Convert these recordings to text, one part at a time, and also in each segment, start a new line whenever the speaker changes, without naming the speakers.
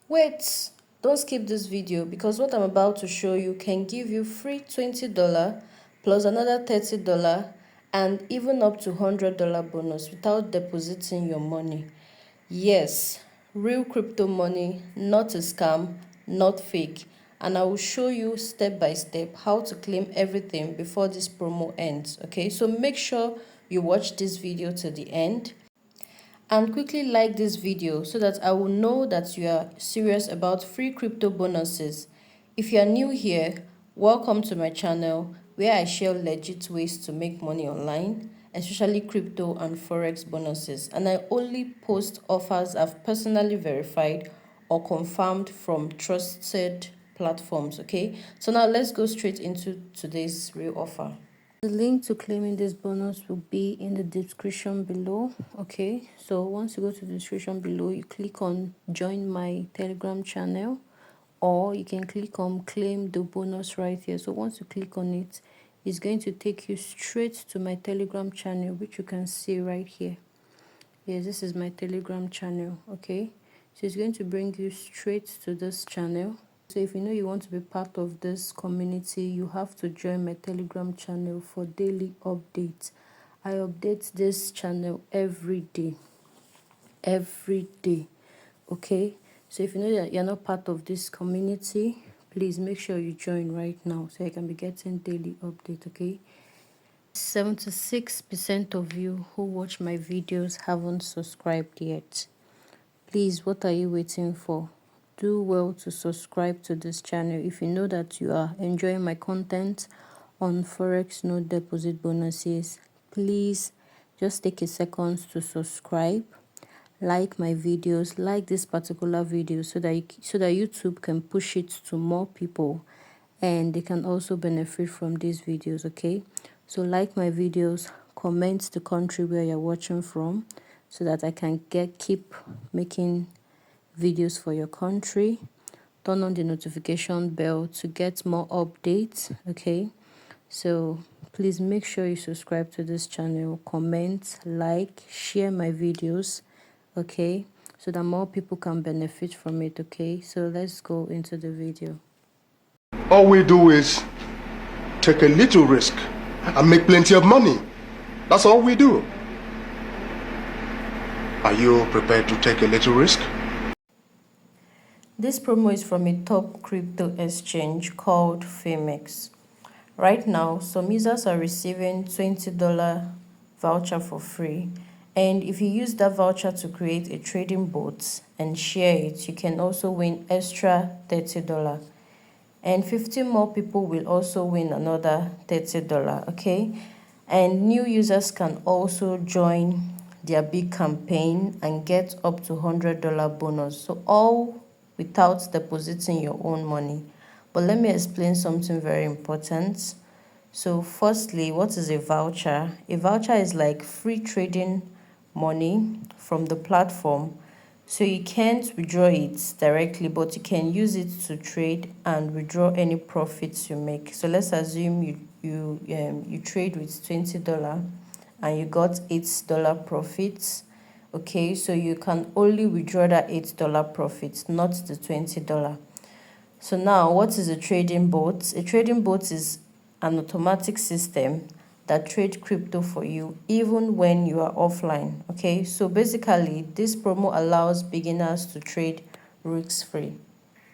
Wait, don't skip this video because what I'm about to show you can give you free $20 plus another $30 and even up to $100 bonus without depositing your money. Yes, real crypto money, not a scam, not fake. And I will show you step by step how to claim everything before this promo ends. Okay, so make sure you watch this video to the end and quickly like this video so that I will know that you are serious about free crypto bonuses. If you are new here, welcome to my channel where I share legit ways to make money online, especially crypto and forex bonuses, and I only post offers I've personally verified or confirmed from trusted platforms. Okay, so now let's go straight into today's real offer. The link to claiming this bonus will be in the description below. Okay, so once you go to the description below, you click on join my Telegram channel, or you can click on claim the bonus right here. So once you click on it, it's going to take you straight to my Telegram channel, which you can see right here. Yes, this is my Telegram channel. Okay, so it's going to bring you straight to this channel. So if you know you want to be part of this community, you have to join my Telegram channel for daily updates. I update this channel every day. Okay, so if you know that you're not part of this community, please make sure you join right now so you can be getting daily update. Okay, 76% of you who watch my videos haven't subscribed yet. Please, what are you waiting for? Do well to subscribe to this channel if you know that you are enjoying my content on forex no deposit bonuses. Please just take a second to subscribe, like my videos, like this particular video so that YouTube can push it to more people and they can also benefit from these videos. Okay, so like my videos, comment the country where you're watching from so that I can keep making videos for your country. Turn on the notification bell to get more updates. Okay, so please make sure you subscribe to this channel, comment, like, share my videos. Okay, so that more people can benefit from it. Okay, so let's go into the video.
All we do is take a little risk and make plenty of money. That's all we do. Are you prepared to take a little risk?
This promo is from a top crypto exchange called Phemex. Right now, some users are receiving $20 voucher for free. And if you use that voucher to create a trading bot and share it, you can also win extra $30. And 15 more people will also win another $30. Okay, and new users can also join their big campaign and get up to $100 bonus, so all without depositing your own money. But let me explain something very important. So firstly, what is a voucher? A voucher is like free trading money from the platform. So you can't withdraw it directly, but you can use it to trade and withdraw any profits you make. So let's assume you trade with $20 and you got $8 profits. Okay, so you can only withdraw that $8 profit, not the $20. So now, what is a trading bot? A trading bot is an automatic system that trade crypto for you even when you are offline. Okay, so basically this promo allows beginners to trade risk-free.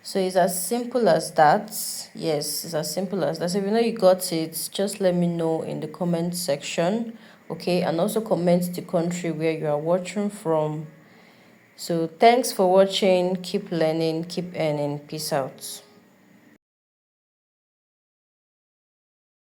So it's as simple as that. Yes, it's as simple as that. So if you know you got it, just let me know in the comment section. Okay, and also comment the country where you are watching from. So thanks for watching. Keep learning, keep earning. Peace out.